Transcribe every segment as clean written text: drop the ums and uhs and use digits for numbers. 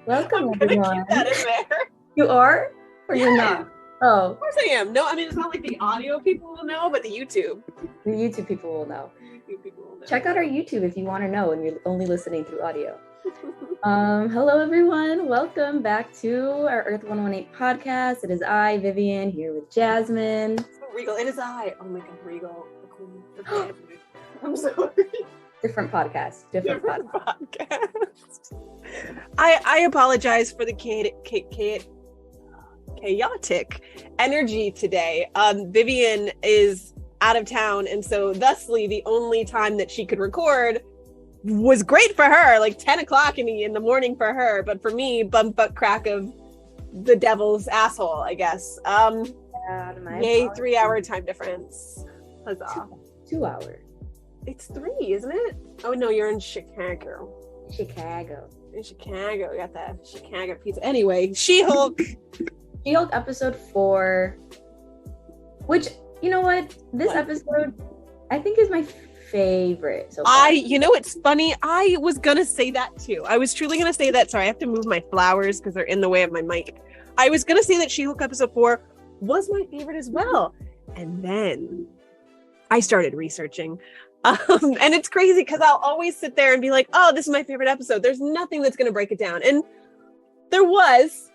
Welcome, I'm gonna everyone. keep that in there. You are? Or you're not? Oh, Of course I am. No, I mean, it's not like the audio people will know, but the YouTube. the YouTube people will know. YouTube people will know. Check out our YouTube if you want to know and you're only listening through audio. Hello, everyone. Welcome back to our Earth 118 podcast. It is I, Vivian, here with Jasmine. So Regal, it is I. Oh my God, Regal. The queen. I'm sorry. Different podcast. Different podcast. I apologize for the chaotic energy today. Vivian is out of town, and so thusly the only time that she could record was great for her, like 10 o'clock in the morning for her, but for me, bump butt crack of the devil's asshole, I guess. Yay, 3 hour time difference. Huzzah. 2 hours. It's 3, isn't it? Oh no, you're in Chicago. In Chicago, we got that Chicago pizza. Anyway, She-Hulk. She-Hulk episode 4, which, you know what? This episode, I think, is my favorite so far. It's funny. I was gonna say that too. I was truly gonna say that. Sorry, I have to move my flowers because they're in the way of my mic. I was gonna say that She-Hulk episode 4 was my favorite as well. And then I started researching. And it's crazy because I'll always sit there and be like, oh, this is my favorite episode. There's nothing that's going to break it down. And there was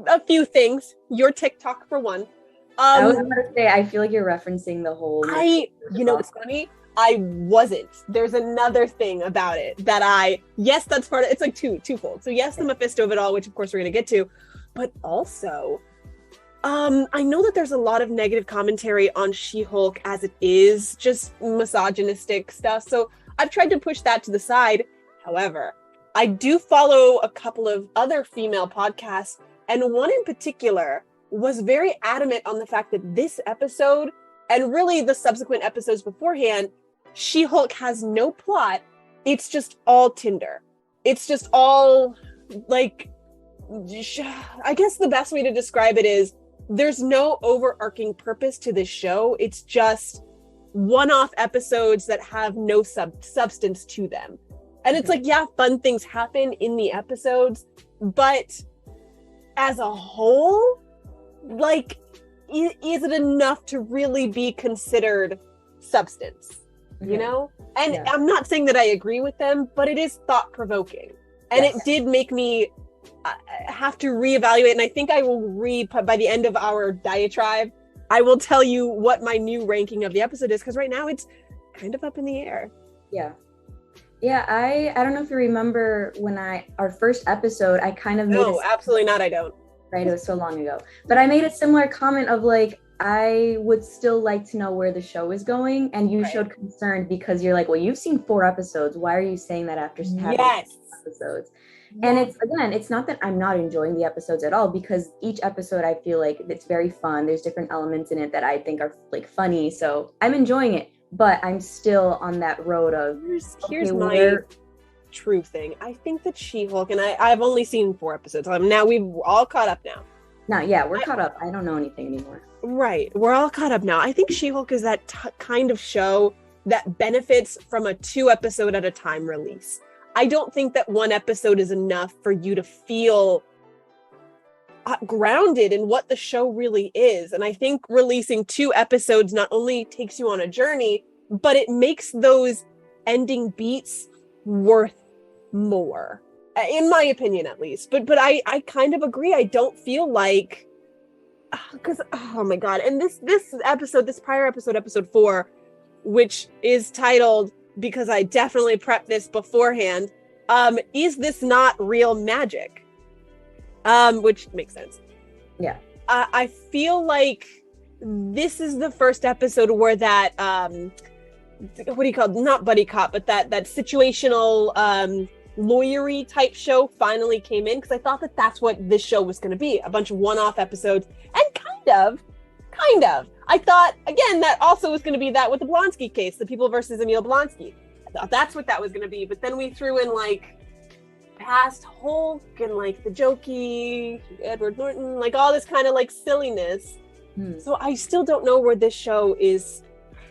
a few things. Your TikTok, for one. I was going to say, I feel like you're referencing the whole... It's funny. I wasn't. There's another thing about it that yes, that's part of it's like twofold. So yes, the Mephisto of it all, which of course we're going to get to, but also... I know that there's a lot of negative commentary on She-Hulk as it is, just misogynistic stuff. So I've tried to push that to the side. However, I do follow a couple of other female podcasts, and one in particular was very adamant on the fact that this episode, and really the subsequent episodes beforehand, She-Hulk has no plot. It's just all Tinder. It's just all, like, I guess the best way to describe it is there's no overarching purpose to this show. It's just one-off episodes that have no substance to them. And it's like, yeah, fun things happen in the episodes, but as a whole, like, is it enough to really be considered substance? You know? And I'm not saying that I agree with them, but it is thought-provoking. And it did make me have to reevaluate, and I think I will by the end of our diatribe, I will tell you what my new ranking of the episode is, because right now it's kind of up in the air. Yeah, I don't know if you remember when our first episode, I kind of made absolutely not, I don't. Right, it was so long ago. But I made a similar comment of like, I would still like to know where the show is going, and you showed concern because you're like, well, you've seen 4 episodes. Why are you saying that after having 4 episodes? And it's not that I'm not enjoying the episodes at all, because each episode I feel like it's very fun. There's different elements in it that I think are like funny. So I'm enjoying it, but I'm still on that road of here's my true thing. I think that She-Hulk, and I've only seen 4 episodes. Now we've all caught up now. We're caught up. I don't know anything anymore. Right. We're all caught up now. I think She-Hulk is that kind of show that benefits from a 2 episode at a time release. I don't think that 1 episode is enough for you to feel grounded in what the show really is. And I think releasing 2 episodes not only takes you on a journey, but it makes those ending beats worth more, in my opinion, at least. But I kind of agree. I don't feel like, because, oh my God. And this episode, this prior episode, episode 4, which is titled, because I definitely prepped this beforehand, is this not real magic? Which makes sense. Yeah. I feel like this is the first episode where that, what do you call it? Not buddy cop, but that situational lawyery type show finally came in, because I thought that that's what this show was going to be, a bunch of one-off episodes, and kind of. I thought, again, that also was going to be that with the Blonsky case, the People versus Emil Blonsky. I thought that's what that was going to be, but then we threw in, like, past Hulk and, like, the jokey Edward Norton, like, all this kind of, like, silliness. So I still don't know where this show is.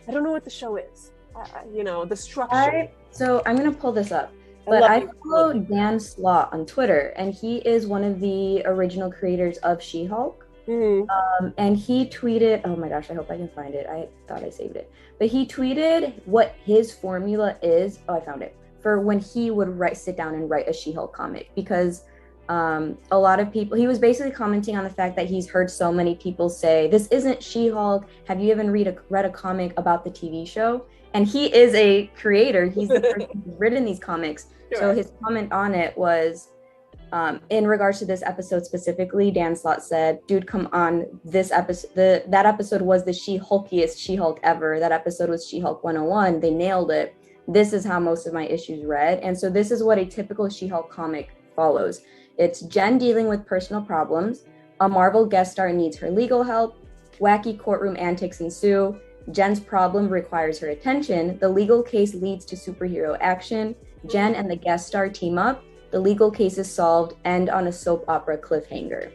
I don't know what the show is. The structure. So I'm going to pull this up. But I follow Dan Slott on Twitter, and he is one of the original creators of She-Hulk. And he tweeted, oh my gosh, I hope I can find it. I thought I saved it. But he tweeted what his formula is. Oh, I found it. For when he would sit down and write a She-Hulk comic. Because a lot of people, he was basically commenting on the fact that he's heard so many people say, this isn't She-Hulk. Have you even read a comic about the TV show? And he is a creator. He's the person who's written these comics. Sure. So his comment on it was, in regards to this episode specifically, Dan Slott said, dude, come on, this episode, that episode was the She-Hulkiest She-Hulk ever. That episode was She-Hulk 101. They nailed it. This is how most of my issues read. And so this is what a typical She-Hulk comic follows. It's Jen dealing with personal problems. A Marvel guest star needs her legal help. Wacky courtroom antics ensue. Jen's problem requires her attention. The legal case leads to superhero action. Jen and the guest star team up. The legal case is solved, end on a soap opera cliffhanger.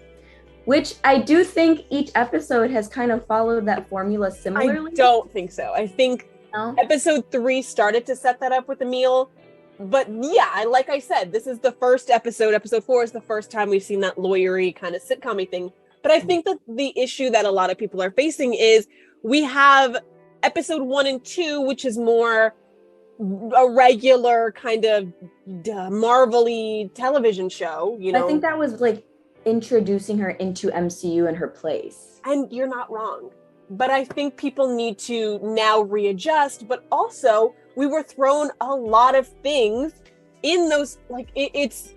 Which I do think each episode has kind of followed that formula similarly. I don't think so. I think episode 3 started to set that up with Emil. But yeah, like I said, this is the first episode. Episode 4 is the first time we've seen that lawyery kind of sitcom-y thing. But I think that the issue that a lot of people are facing is we have episode 1 and 2, which is more a regular kind of Marvel-y television show, you know. I think that was like introducing her into MCU and her place. And you're not wrong. But I think people need to now readjust. But also, we were thrown a lot of things in those, like, it's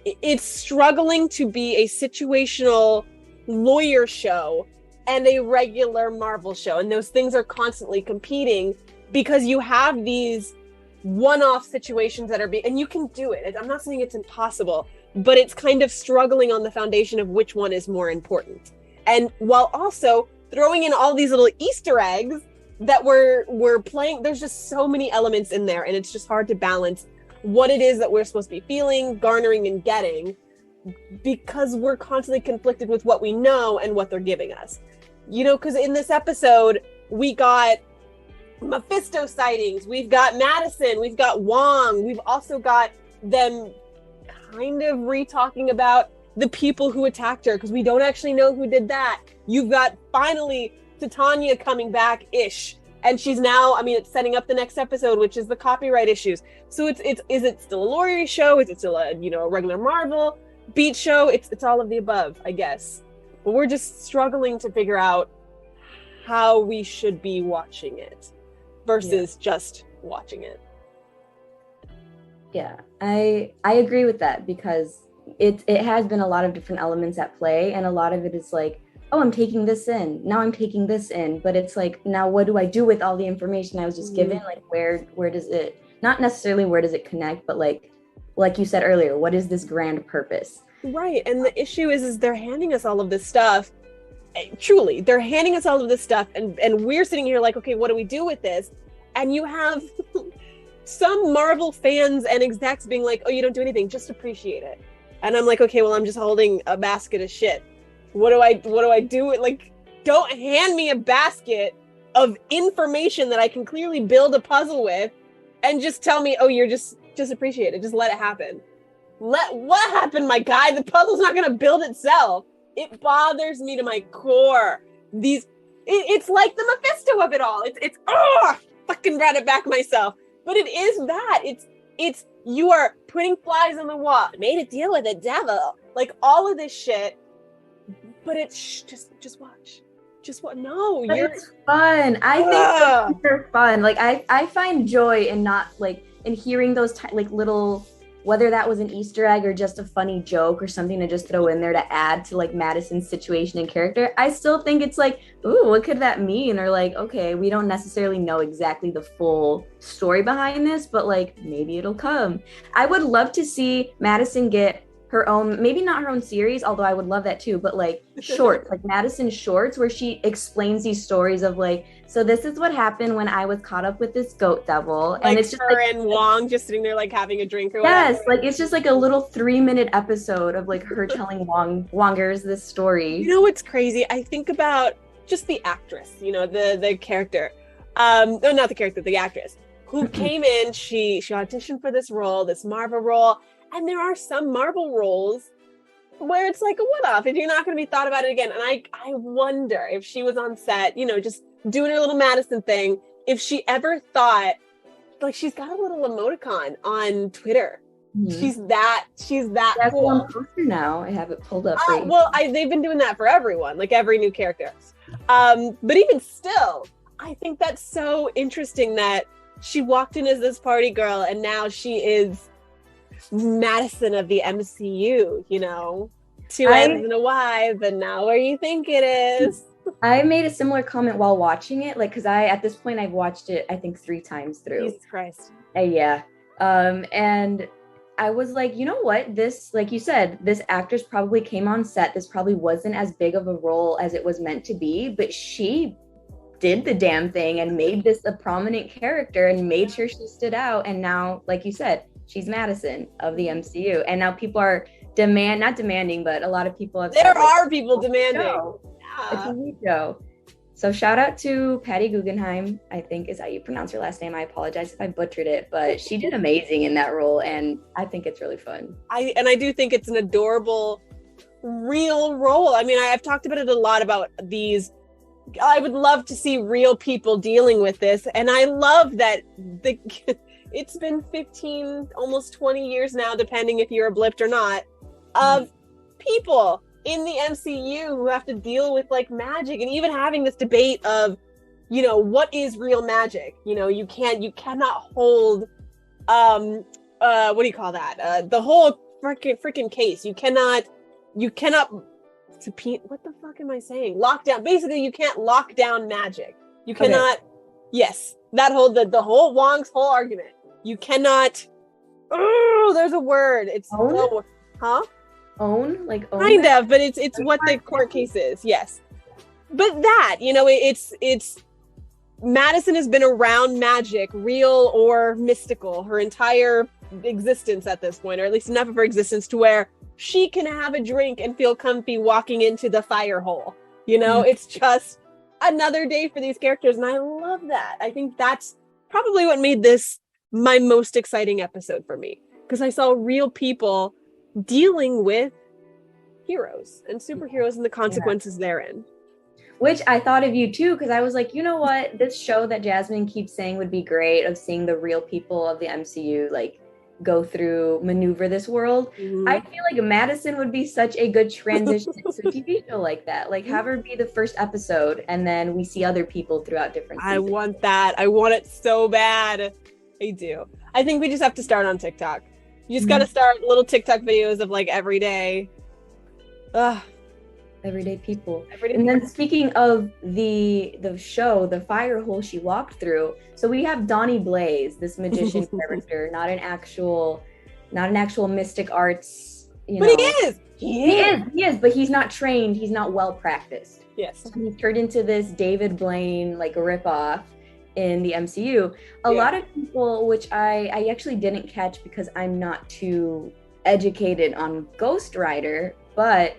it's struggling to be a situational lawyer show and a regular Marvel show. And those things are constantly competing because you have these one-off situations that are being, and you can do it. I'm not saying it's impossible, but it's kind of struggling on the foundation of which one is more important. And while also throwing in all these little Easter eggs that we're playing, there's just so many elements in there, and it's just hard to balance what it is that we're supposed to be feeling, garnering, and getting, because we're constantly conflicted with what we know and what they're giving us. You know, because in this episode, we got Mephisto sightings, we've got Madisynn, we've got Wong, we've also got them kind of re-talking about the people who attacked her, because we don't actually know who did that. You've got finally Titania coming back-ish, and she's now, I mean, it's setting up the next episode, which is the copyright issues. So is it still a lawyer show? Is it still a, you know, a regular Marvel beat show? It's all of the above, I guess. But we're just struggling to figure out how we should be watching it versus just watching it. Yeah, I agree with that, because it has been a lot of different elements at play, and a lot of it is like, oh, I'm taking this in, now I'm taking this in, but it's like, now what do I do with all the information I was just given? Like, where does it, not necessarily where does it connect, but like you said earlier, what is this grand purpose? Right, and the issue is they're handing us all of this stuff. Truly, they're handing us all of this stuff, and we're sitting here like, okay, what do we do with this? And you have some Marvel fans and execs being like, oh, you don't do anything, just appreciate it. And I'm like, okay, well, I'm just holding a basket of shit. What do I do with, like, don't hand me a basket of information that I can clearly build a puzzle with and just tell me, oh, you're just appreciate it. Just let it happen. Let what happen, my guy? The puzzle's not going to build itself. It bothers me to my core. It's like the Mephisto of it all. It's fucking brought it back myself. But it is that. It's you are putting flies on the wall. Made a deal with the devil. Like all of this shit. But it's just watch. Just what? No, but it's fun. I think they're fun. Like I find joy in not like in hearing those like little, whether that was an Easter egg or just a funny joke or something to just throw in there to add to like Madisynn's situation and character. I still think it's like, ooh, what could that mean? Or like, okay, we don't necessarily know exactly the full story behind this, but like maybe it'll come. I would love to see Madisynn get her own, maybe not her own series, although I would love that too, but like shorts, like Madisynn shorts, where she explains these stories of like, so this is what happened when I was caught up with this goat devil. Like, and it's just her like, and Wong just sitting there like having a drink or yes, whatever. like it's just like a little 3-minute episode of like her telling Wongers this story. You know what's crazy? I think about just the actress, you know, the character. No, not the character, the actress. who came in. She auditioned for this role, this Marvel role, and there are some Marvel roles where it's like a one-off if you're not going to be thought about it again. And I wonder if she was on set, just doing her little Madisynn thing, if she ever thought, like, she's got a little emoticon on Twitter. Mm-hmm. She's that That's cool. one poster now. I have it pulled up. They've been doing that for everyone, like every new character. But even still, I think that's so interesting that she walked in as this party girl and now she is Madisynn of the MCU, two N's and a Y, but not where you think it is. I made a similar comment while watching it, like, because at this point I've watched it, I think 3 times through. Jesus Christ. Yeah. And I was like, you know what? This, like you said, this actress probably came on set. This probably wasn't as big of a role as it was meant to be, but she did the damn thing and made this a prominent character and made sure she stood out. And now, like you said, she's Madisynn of the MCU. And now people are not demanding, but a lot of people have There are people demanding. It's a TV show. So shout out to Patty Guggenheim, I think is how you pronounce her last name. I apologize if I butchered it, but she did amazing in that role, and I think it's really fun. I do think it's an adorable, real role. I mean, I've talked about it a lot about these. I would love to see real people dealing with this, and I love that it's been 15, almost 20 years now, depending if you're a blipped or not, of people in the MCU who have to deal with like magic, and even having this debate of, what is real magic? You cannot hold, what do you call that? The whole freaking case. You cannot, what the fuck am I saying? Lockdown. Basically, you can't lock down magic. You cannot, yes, that whole, the whole Wong's whole argument. You cannot, there's a word. It's, Own kind of, but it's what the court case is. Yes, but that it's Madisynn has been around magic, real or mystical, her entire existence at this point, or at least enough of her existence to where she can have a drink and feel comfy walking into the fire hole. It's just another day for these characters, and I love that. I think that's probably what made this my most exciting episode for me, because I saw real people dealing with heroes and superheroes and the consequences therein. Which I thought of you too, because I was like, you know what, this show that Jasmine keeps saying would be great, of seeing the real people of the MCU like go through, maneuver this world. I feel like Madisynn would be such a good transition to a TV show like that. Like, have her be the first episode and then we see other people throughout different seasons. I want that. I want it so bad. I do. I think we just have to start on TikTok. You just got to start little TikTok videos of like everyday people. And then speaking of the show, the fire hole she walked through. So we have Donnie Blaze, this magician character, not an actual mystic arts, But he is, but he's not trained. He's not well practiced. Yes. So he's turned into this David Blaine like ripoff in the MCU. A lot of people, which I actually didn't catch because I'm not too educated on Ghost Rider, but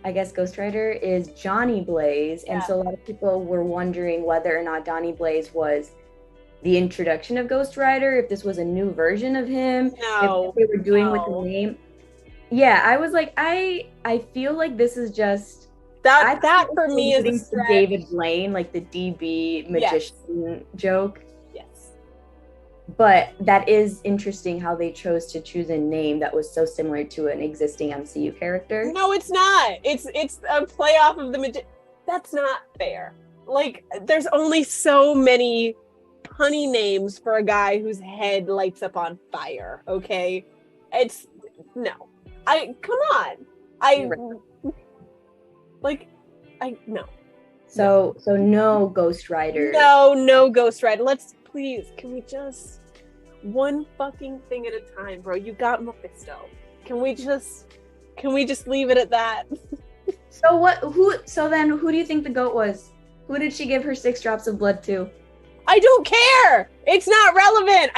I guess Ghost Rider is Johnny Blaze. And so a lot of people were wondering whether or not Donnie Blaze was the introduction of Ghost Rider, if this was a new version of him, if they were doing with the name. Yeah, I was like, I feel like this is just that for me is a David Blaine, like the DB magician joke. Yes. But that is interesting how they chose to choose a name that was so similar to an existing MCU character. No, it's not. It's a play off of the That's not fair. Like, there's only so many punny names for a guy whose head lights up on fire, okay? No. Come on. No. So no Ghost Rider. No Ghost Rider. Let's please, can we just one fucking thing at a time, bro? You got Mephisto. Can we just leave it at that? So then who do you think the goat was? Who did she give her 6 drops of blood to? I don't care. It's not relevant.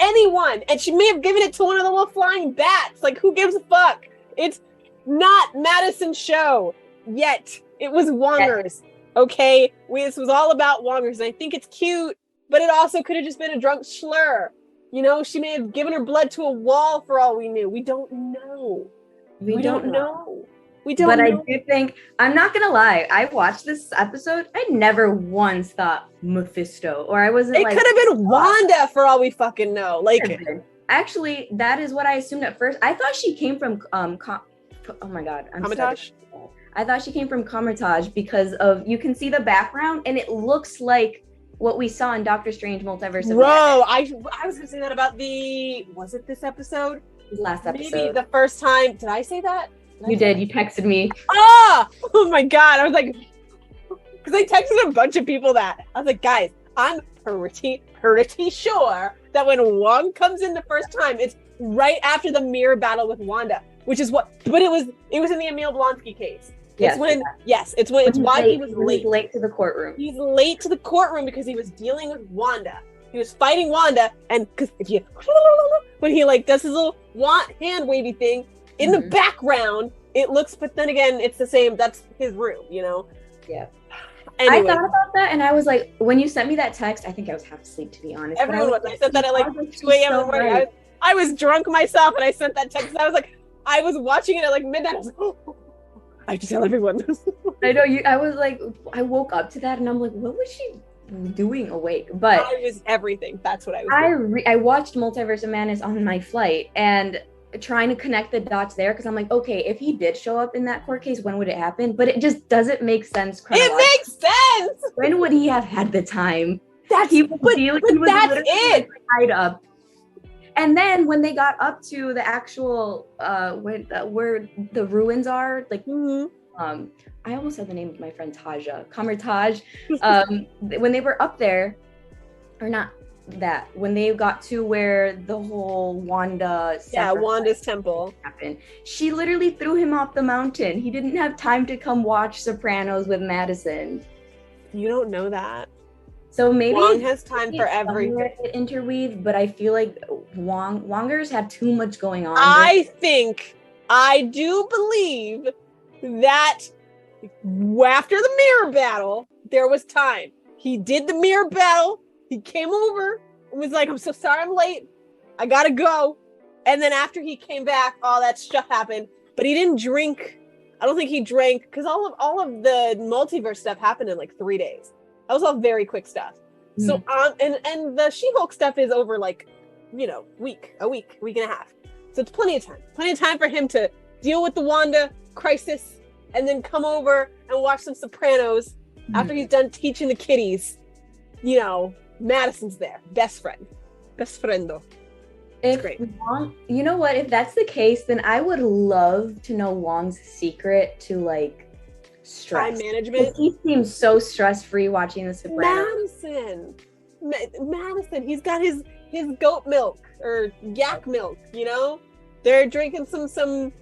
Anyone. And she may have given it to one of the little flying bats. Like, who gives a fuck? It's not Madisynn's show yet. It was Wongers. Okay? This was all about Wongers. And I think it's cute but it also could have just been a drunk slur. You know, she may have given her blood to a wall for all we knew. We don't know. We don't know. We don't know. I do think, I'm not going to lie, I watched this episode. I never once thought Mephisto, or I wasn't It could have been Wanda for all we fucking know. Like, actually, that is what I assumed at first. I thought she came from, oh my God. Comatage? I thought she came from Comatage because of, you can see the background and it looks like what we saw in Doctor Strange Multiverse of Madness. I was going to say that about was it this episode? Last episode. Maybe the first time. Did I say that? You did. You texted me. Oh my God. I was like, because I texted a bunch of people that. I was like, guys, I'm pretty sure that when Wong comes in the first time, it's right after the mirror battle with Wanda, which is what, but it was in the Emil Blonsky case. It's why he was late. He's late to the courtroom. He's late to the courtroom because he was dealing with Wanda. He was fighting Wanda, and because when he like does his little hand wavy thing in the background, it looks. But then again, it's the same. That's his room, you know. Yeah. Anyway. I thought about that, and I was like, when you sent me that text, I think I was half asleep, to be honest. Everyone was. I sent that at like 2 a.m. in the morning. I was drunk myself, and I sent that text. I was like, I was watching it at like midnight. I was like, oh. I have to tell everyone. I know you. I was like, I woke up to that, and I'm like, what was she doing awake? But I was everything. That's what I was. I watched Multiverse of Madness on my flight, and trying to connect the dots there because I'm like, okay, if he did show up in that court case, when would it happen? But it just doesn't make sense. It makes sense. When would he have had the time? That's it. Tied up. And then when they got up to the actual where the ruins are, like I almost said the name of my friend Taja, Kamertaj. When they were up there, or not that, when they got to where the whole Wanda's temple happened, she literally threw him off the mountain. He didn't have time to come watch Sopranos with Madisynn. You don't know that. So maybe Wong has time for everything. Interweave, but I feel like Wongers had too much going on. I do believe that after the mirror battle, there was time. He did the mirror battle. He came over and was like, I'm so sorry I'm late. I gotta go. And then after he came back, all that stuff happened. But he didn't drink. I don't think he drank because all of the multiverse stuff happened in like 3 days. That was all very quick stuff. Mm-hmm. So and the She-Hulk stuff is over like, a week and a half. So it's plenty of time for him to deal with the Wanda crisis and then come over and watch some Sopranos after he's done teaching the kiddies. Madisynn's there, best friendo. It's great. You know what? If that's the case, then I would love to know Wong's secret to like stress. Time management. He seems so stress-free watching the Sopranos. Madisynn. He's got his goat milk or yak milk. They're drinking some.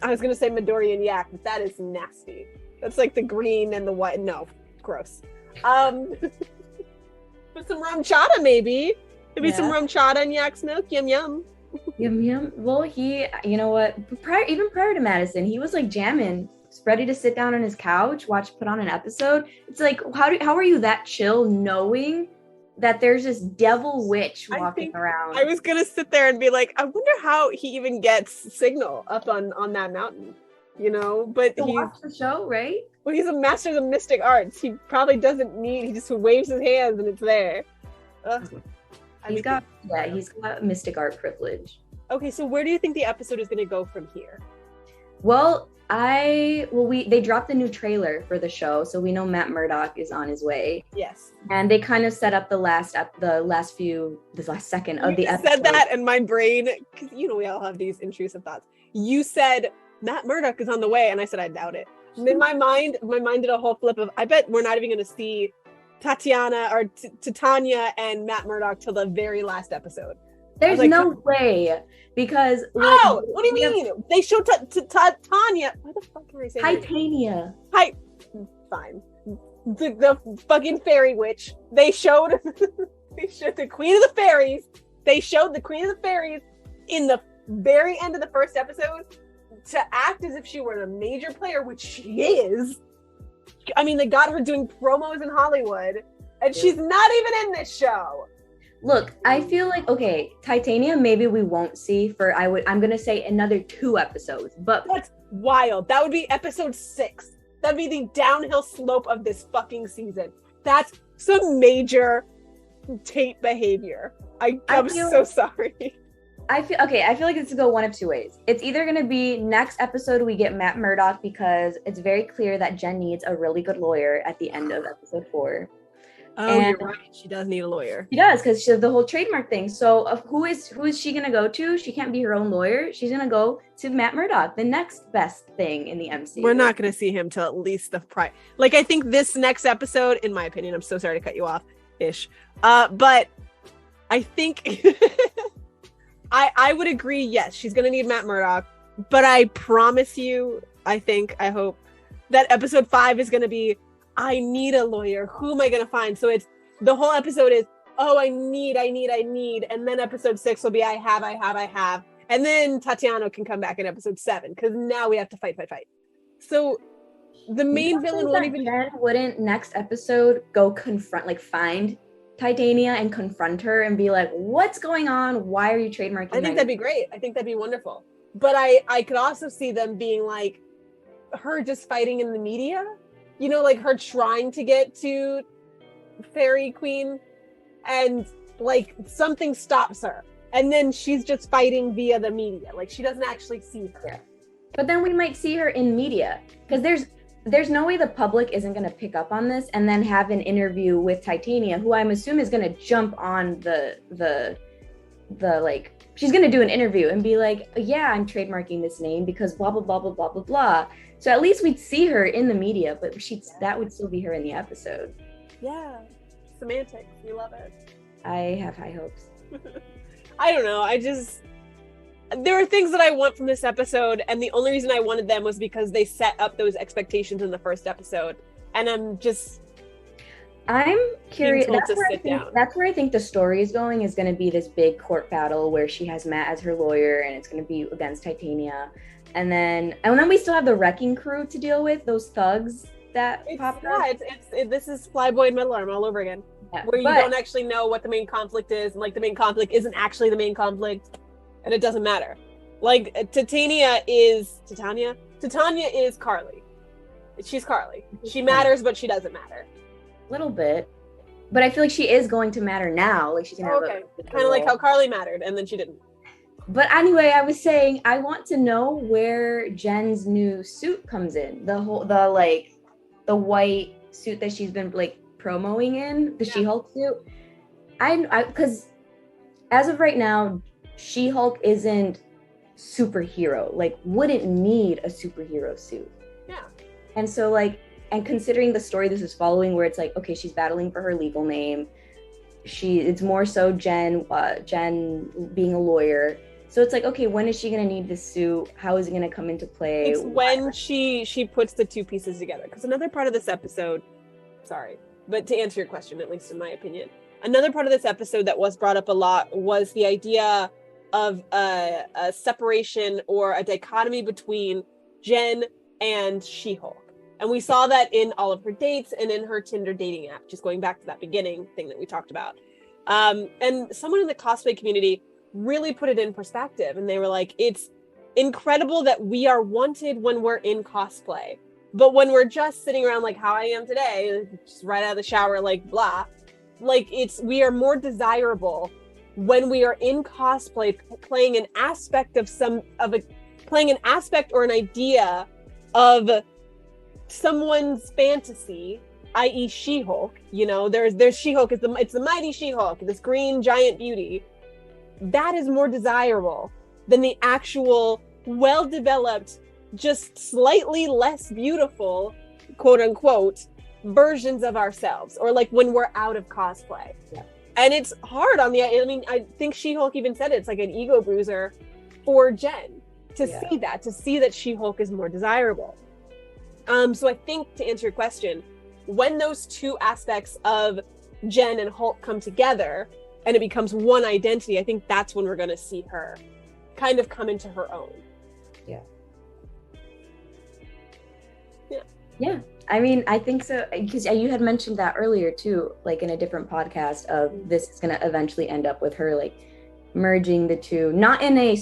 I was gonna say Midoriyan yak, but that is nasty. That's like the green and the white. No, gross. With some rum chata, maybe some rum chata and yak's milk. Yum yum. Yum yum. Well, you know what? Even prior to Madisynn, he was like jamming, ready to sit down on his couch, put on an episode. It's like, how are you that chill, knowing that there's this devil witch walking around? I was gonna sit there and be like, I wonder how he even gets signal up on that mountain. But he's watch the show, right? Well, he's a master of the mystic arts. He probably doesn't need. He just waves his hands and it's there. He's got mystic art privilege. Okay, so where do you think the episode is going to go from here? Well, they dropped a new trailer for the show, so we know Matt Murdock is on his way. Yes. And they kind of set up the last second of the episode. You said that, and my brain, because we all have these intrusive thoughts. You said Matt Murdock is on the way, and I said I doubt it. And then my mind did a whole flip of, I bet we're not even going to see Tatiana or Titania and Matt Murdock till the very last episode. There's no way, because what do you mean? They showed Tanya. What the fuck can I say? Titania. Fine. The fucking fairy witch. They showed the Queen of the Fairies. They showed the Queen of the Fairies in the very end of the first episode to act as if she were a major player, which she is. I mean, they got her doing promos in Hollywood. And she's not even in this show. Look, I feel like, okay, Titania, maybe we won't see for, I'm going to say another 2 episodes, but. That's wild. That would be episode 6. That'd be the downhill slope of this fucking season. That's some major Tate behavior. I'm so sorry. I feel like this will go one of 2 ways. It's either going to be next episode we get Matt Murdock because it's very clear that Jen needs a really good lawyer at the end of episode 4. Oh, and you're right. She does need a lawyer. She does because she has the whole trademark thing. So who is she going to go to? She can't be her own lawyer. She's going to go to Matt Murdock, the next best thing in the MCU. We're not going to see him till at least the Like, I think this next episode, in my opinion, I'm so sorry to cut you off, but I think I would agree. Yes, she's going to need Matt Murdock, but I promise you, I hope that episode 5 is going to be, I need a lawyer. Who am I going to find? So it's the whole episode is, oh, I need. And then episode 6 will be, I have. And then Tatiana can come back in episode 7 because now we have to fight. So the main villain wouldn't next episode go find Titania and confront her and be like, what's going on? Why are you trademarking? I think that'd be great. I think that'd be wonderful. But I could also see them being like, her just fighting in the media. You know, like her trying to get to Fairy Queen and like something stops her. And then she's just fighting via the media. Like she doesn't actually see her. Yeah. But then we might see her in media because there's no way the public isn't going to pick up on this and then have an interview with Titania, who I'm assuming is going to jump on the like, she's going to do an interview and be like, yeah, I'm trademarking this name because blah, blah, blah, blah, blah, blah, blah. So at least we'd see her in the media, but that would still be her in the episode. Yeah. Semantics. We love it. I have high hopes. I don't know. There are things that I want from this episode, and the only reason I wanted them was because they set up those expectations in the first episode. And I'm curious. That's where I think the story is going, is going to be this big court battle where she has Matt as her lawyer, and it's going to be against Titania. And then we still have the wrecking crew to deal with, those thugs that pop up. This is Flyboy and Metal Arm all over again, where you don't actually know what the main conflict is, and like the main conflict isn't actually the main conflict, and it doesn't matter. Like Titania is Carly. She's Carly. She matters, but she doesn't matter. A little bit, but I feel like she is going to matter now. Like she's gonna have kind of like how Carly mattered, and then she didn't. But anyway, I was saying I want to know where Jen's new suit comes in. The white suit that she's been like promoting in, the She-Hulk suit. Because as of right now, She-Hulk isn't superhero. Like, wouldn't need a superhero suit. Yeah. And so and considering the story this is following, where it's like, okay, she's battling for her legal name. It's more so Jen being a lawyer. So it's like, okay, when is she going to need this suit? How is it going to come into play? It's when she puts the 2 pieces together. Because another part of this episode, but to answer your question, at least in my opinion, another part of this episode that was brought up a lot was the idea of a separation or a dichotomy between Jen and She-Hulk. And we saw that in all of her dates and in her Tinder dating app, just going back to that beginning thing that we talked about. And someone in the cosplay community really put it in perspective, and they were like, it's incredible that we are wanted when we're in cosplay, but when we're just sitting around like how I am today, just right out of the shower, like blah, like we are more desirable when we are in cosplay, playing an aspect or an idea of someone's fantasy, i.e. She-Hulk. You know, there's She-Hulk, it's the mighty She-Hulk, this green giant beauty. That is more desirable than the actual well-developed, just slightly less beautiful, quote unquote, versions of ourselves, or like when we're out of cosplay. Yeah. And it's hard I think She-Hulk even said it's like an ego bruiser for Jen to see that She-Hulk is more desirable. So I think, to answer your question, when those 2 aspects of Jen and Hulk come together and it becomes one identity, I think that's when we're going to see her kind of come into her own. Yeah. I mean, I think so, because you had mentioned that earlier too, like in a different podcast of this is going to eventually end up with her like merging the two, not in a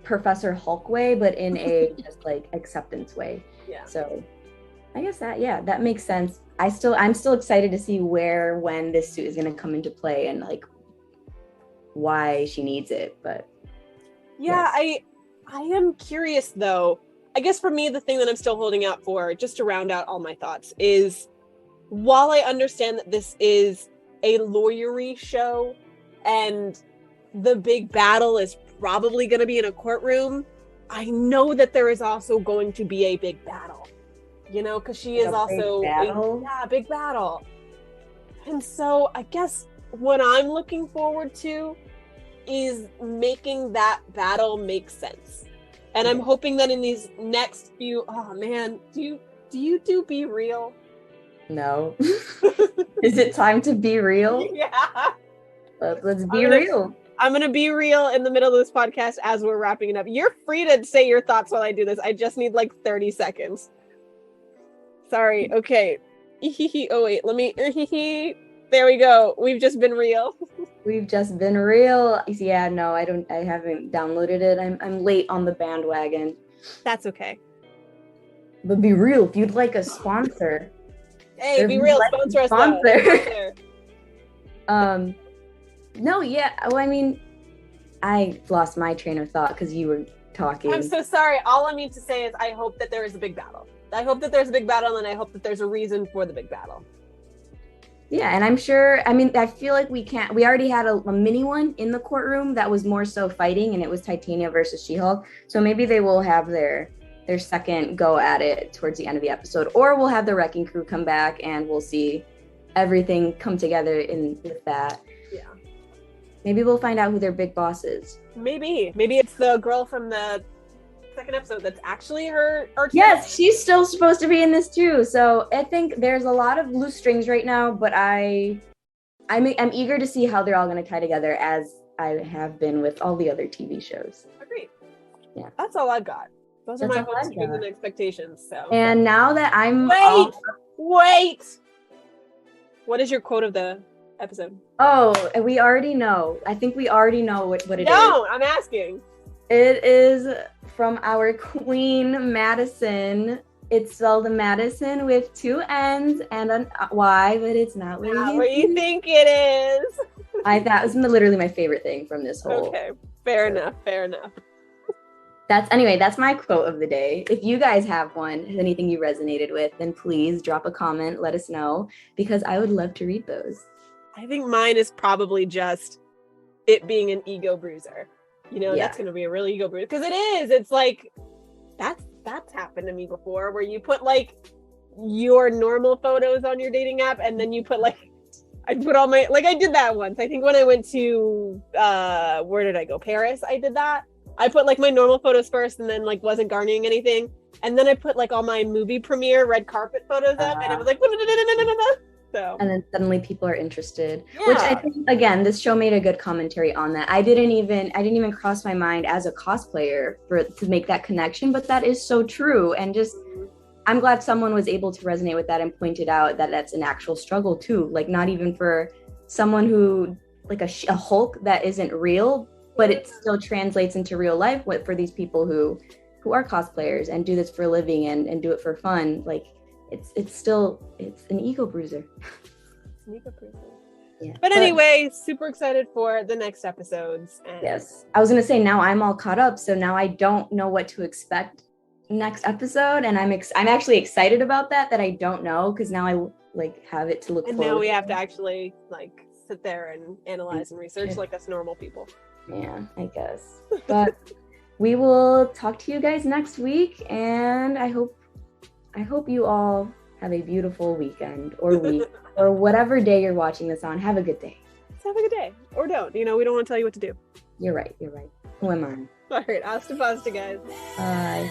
Professor Hulk way, but in a just like acceptance way. Yeah. So I guess that makes sense. I'm still excited to see when this suit is going to come into play and like why she needs it. But yeah, yes. I am curious though. I guess for me, the thing that I'm still holding out for, just to round out all my thoughts, is while I understand that this is a lawyery show and the big battle is probably going to be in a courtroom, I know that there is also going to be a big battle, you know, because she is also a big battle. And so I guess what I'm looking forward to is making that battle make sense. And I'm hoping that in these next few, oh man, do you do Be Real? No. Is it time to be real? Yeah. Let's be real. I'm going to be real in the middle of this podcast as we're wrapping it up. You're free to say your thoughts while I do this. I just need like 30 seconds. Sorry. Okay. Oh, wait. Let me. There we go. We've just been real. We've just been real. Yeah, no, I haven't downloaded it. I'm late on the bandwagon. That's okay. But Be Real, if you'd like a sponsor. Hey, Be Real, sponsor us. Sponsor. No, yeah. Well, I mean, I lost my train of thought because you were talking. I'm so sorry. All I mean to say is I hope that there is a big battle. I hope that there's a big battle, and I hope that there's a reason for the big battle. Yeah, and I'm sure, I mean, I feel like we already had a mini one in the courtroom that was more so fighting, and it was Titania versus She-Hulk. So maybe they will have their second go at it towards the end of the episode, or we'll have the Wrecking Crew come back and we'll see everything come together with that. Yeah. Maybe we'll find out who their big boss is. Maybe it's the girl from the second episode that's actually her arch. Yes, she's still supposed to be in this too. So I think there's a lot of loose strings right now, but I'm eager to see how they're all going to tie together, as I have been with all the other TV shows. Agreed. Yeah, that's all I've got. Those are my hopes, dreams, and expectations. So. And now that I'm wait. What is your quote of the episode? Oh, we already know. I think we already know what it is. No, I'm asking. It is from our queen, Madisynn. It's spelled Madisynn with 2 N's and an Y, but it's not what you think it is. That was literally my favorite thing from this whole. Okay, fair enough. That's my quote of the day. If you guys have one, anything you resonated with, then please drop a comment, let us know, because I would love to read those. I think mine is probably just it being an ego bruiser. You know, that's going to be a real ego bruiser. Because it is. It's like, that's happened to me before, where you put like your normal photos on your dating app, and then you put like, I put all my, like I did that once. I think when I went to, where did I go? Paris, I did that. I put like my normal photos first, and then like wasn't garnering anything. And then I put like all my movie premiere red carpet photos up, and it was like, so. And then suddenly people are interested, which I think, again, this show made a good commentary on that. I didn't even cross my mind as a cosplayer to make that connection, but that is so true. And just, I'm glad someone was able to resonate with that and pointed out that that's an actual struggle too. Like, not even for someone who, like a Hulk that isn't real, but it still translates into real life for these people who are cosplayers and do this for a living and do it for fun. Like, it's an ego bruiser. It's an ego bruiser. Yeah. But anyway, super excited for the next episodes. Yes. I was going to say, now I'm all caught up, so now I don't know what to expect next episode, and I'm actually excited about that I don't know, because now I like have it to look forward to. And now we have to actually like sit there and analyze and research like us normal people. Yeah, I guess. But we will talk to you guys next week, and I hope you all have a beautiful weekend or week or whatever day you're watching this on. Have a good day. Have a good day. Or don't. You know, we don't want to tell you what to do. You're right. Who am I? All right. Hasta pasta, guys. Bye.